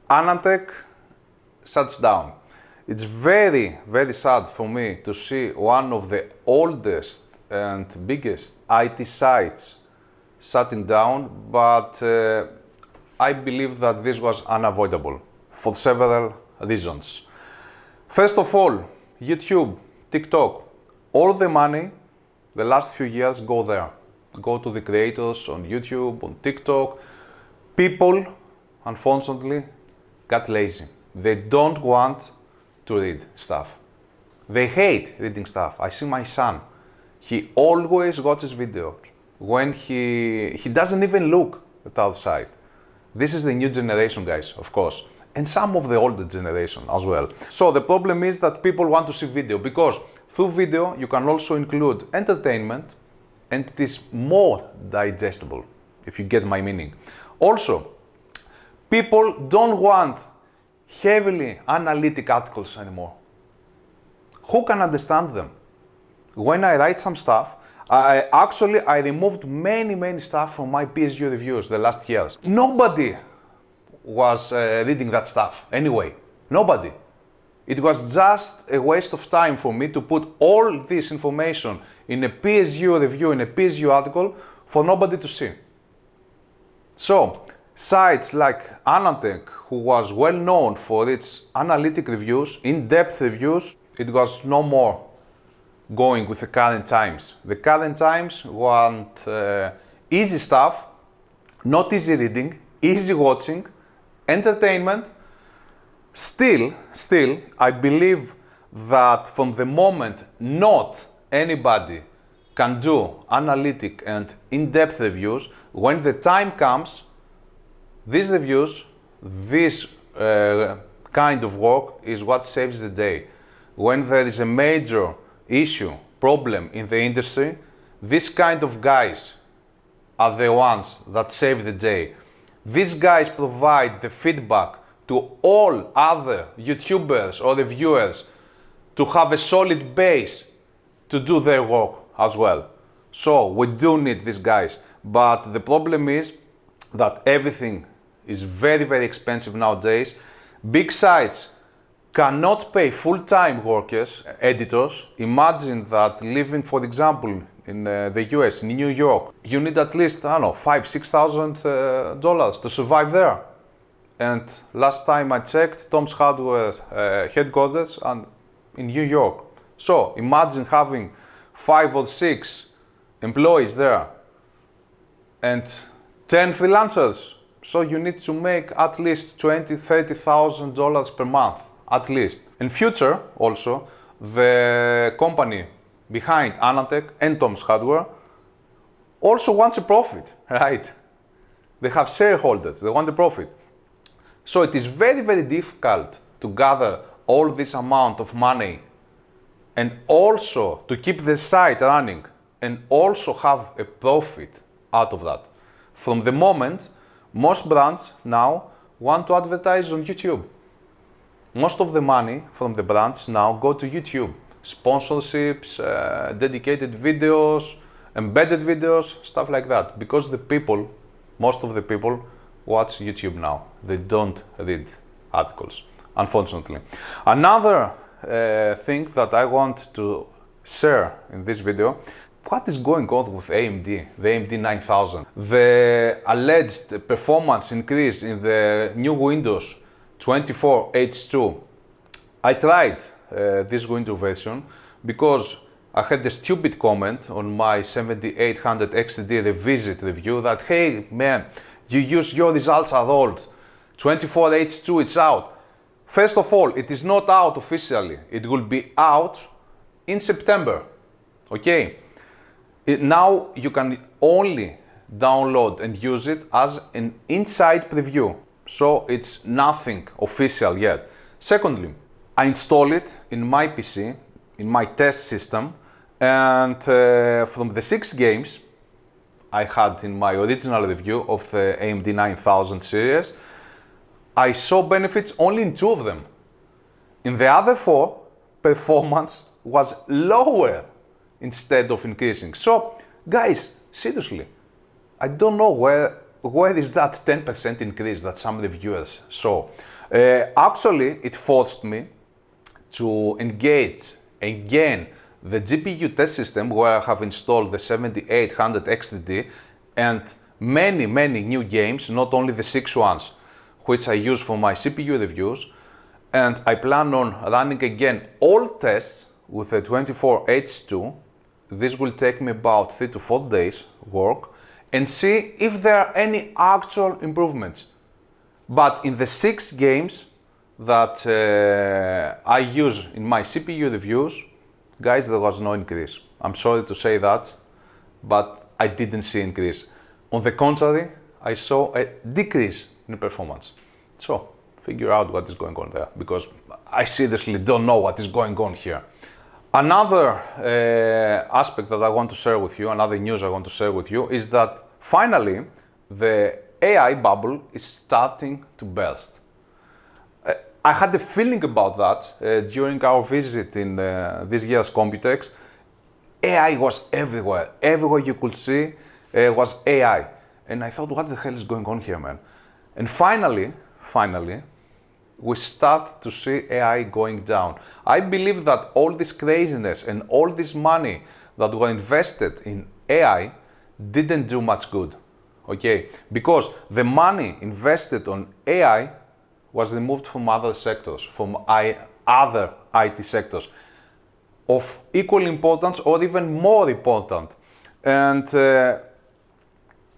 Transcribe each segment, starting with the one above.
Anandtech shuts down. It's very, very sad for me to see one of the oldest and biggest IT sites shutting down, but I believe that this was unavoidable for several reasons. First of all, YouTube, TikTok, all the money the last few years go there. Go to the creators on YouTube, on TikTok. People, unfortunately, got lazy. They don't want to read stuff. They hate reading stuff. I see my son. He always watches videos when he doesn't even look at outside. This is the new generation, guys, of course, and some of the older generation as well. So the problem is that people want to see video because through video you can also include entertainment and it is more digestible, if you get my meaning. Also, people don't want heavily analytic articles anymore. Who can understand them? When I write some stuff, I removed many stuff from my PSU reviews the last years. Nobody was reading that stuff anyway. Nobody. It was just a waste of time for me to put all this information in a PSU review, in a PSU article, for nobody to see. So, sites like Anandtech, who was well known for its analytic reviews, in-depth reviews, it was no more going with the current times. The current times want easy stuff, not easy reading, easy watching, entertainment. Still, I believe that from the moment not anybody can do analytic and in-depth reviews, when the time comes, these reviews, this kind of work is what saves the day. When there is a major issue, problem in the industry, these kind of guys are the ones that save the day. These guys provide the feedback to all other YouTubers or reviewers to have a solid base to do their work as well. So we do need these guys, but the problem is that everything is very expensive nowadays. Big sites cannot pay full-time workers, editors. Imagine that living, for example, in the US, in New York, you need at least, I don't know, $5,000–$6,000 to survive there. And last time I checked, Tom's Hardware headquarters and in New York. So imagine having 5 or 6 employees there and 10 freelancers. So you need to make at least $20–$30,000 per month. At least. In future, also, the company behind Anandtech and Tom's Hardware also wants a profit, right? They have shareholders, they want a profit. So it is very difficult to gather all this amount of money and also to keep the site running and also have a profit out of that. From the moment, most brands now want to advertise on YouTube. Most of the money from the brands now go to YouTube. Sponsorships, dedicated videos, embedded videos, stuff like that. Because the people, most of the people, watch YouTube now. They don't read articles, unfortunately. Another thing that I want to share in this video, what is going on with AMD, the AMD 9000? The alleged performance increase in the new Windows 24H2. I tried this Windows version because I had a stupid comment on my 7800 XTD revisit review that, hey man, your results are old. 24H2 is out. First of all, it is not out officially. It will be out in September. Okay? Now you can only download and use it as an inside preview. So it's nothing official yet. Secondly, I install it in my PC, in my test system, and from the 6 games I had in my original review of the AMD 9000 series, I saw benefits only in 2 of them. In the other 4, performance was lower instead of increasing. So, guys, seriously, I don't know where is that 10% increase that some reviewers saw. Actually, it forced me to engage again the GPU test system where I have installed the 7800 XDD and many new games, not only the 6 ones, which I use for my CPU reviews. And I plan on running again all tests with a 24H2. This will take me about 3 to 4 days work and see if there are any actual improvements. But in the 6 games that I use in my CPU reviews, guys, there was no increase. I'm sorry to say that, but I didn't see increase. On the contrary, I saw a decrease in performance. So, figure out what is going on there, because I seriously don't know what is going on here. Another aspect that I want to share with you, another news I want to share with you, is that finally the AI bubble is starting to burst. I had a feeling about that during our visit in this year's Computex. AI was everywhere. Everywhere you could see was AI. And I thought, what the hell is going on here, man? And finally, we start to see AI going down. I believe that all this craziness and all this money that were invested in AI didn't do much good, okay? Because the money invested on AI was removed from other sectors, from other IT sectors of equal importance or even more important. And there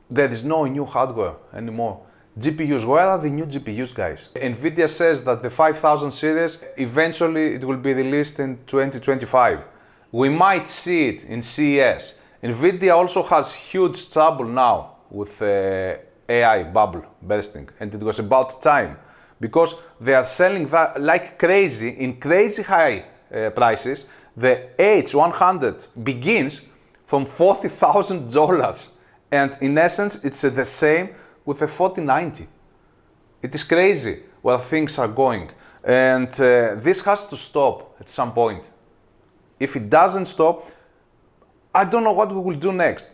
is no new hardware anymore. GPUs, where are the new GPUs, guys? Nvidia says that the 5000 series, eventually it will be released in 2025. We might see it in CES. Nvidia also has huge trouble now with AI bubble bursting, and it was about time, because they are selling that like crazy in crazy high prices. The H100 begins from $40,000, and in essence it's the same with a 4090. It is crazy where things are going, and this has to stop at some point. If it doesn't stop, I don't know what we will do next.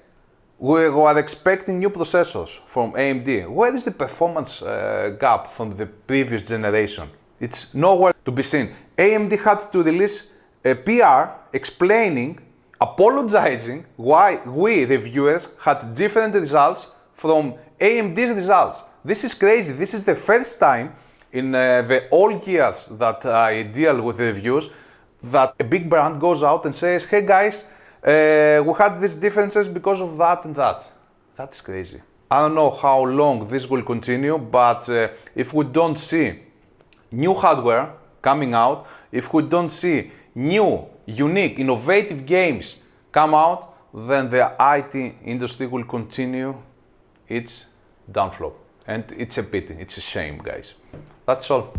We are expecting new processors from AMD. Where is the performance gap from the previous generation? It's nowhere to be seen. AMD had to release a PR explaining, apologizing why we reviewers had different results from AMD's results. This is crazy. This is the first time in the all years that I deal with reviews that a big brand goes out and says, hey guys, we had these differences because of that and that. That's crazy. I don't know how long this will continue, but if we don't see new hardware coming out, if we don't see new, unique, innovative games come out, then the IT industry will continue its downflow. And it's a pity, it's a shame, guys. That's all.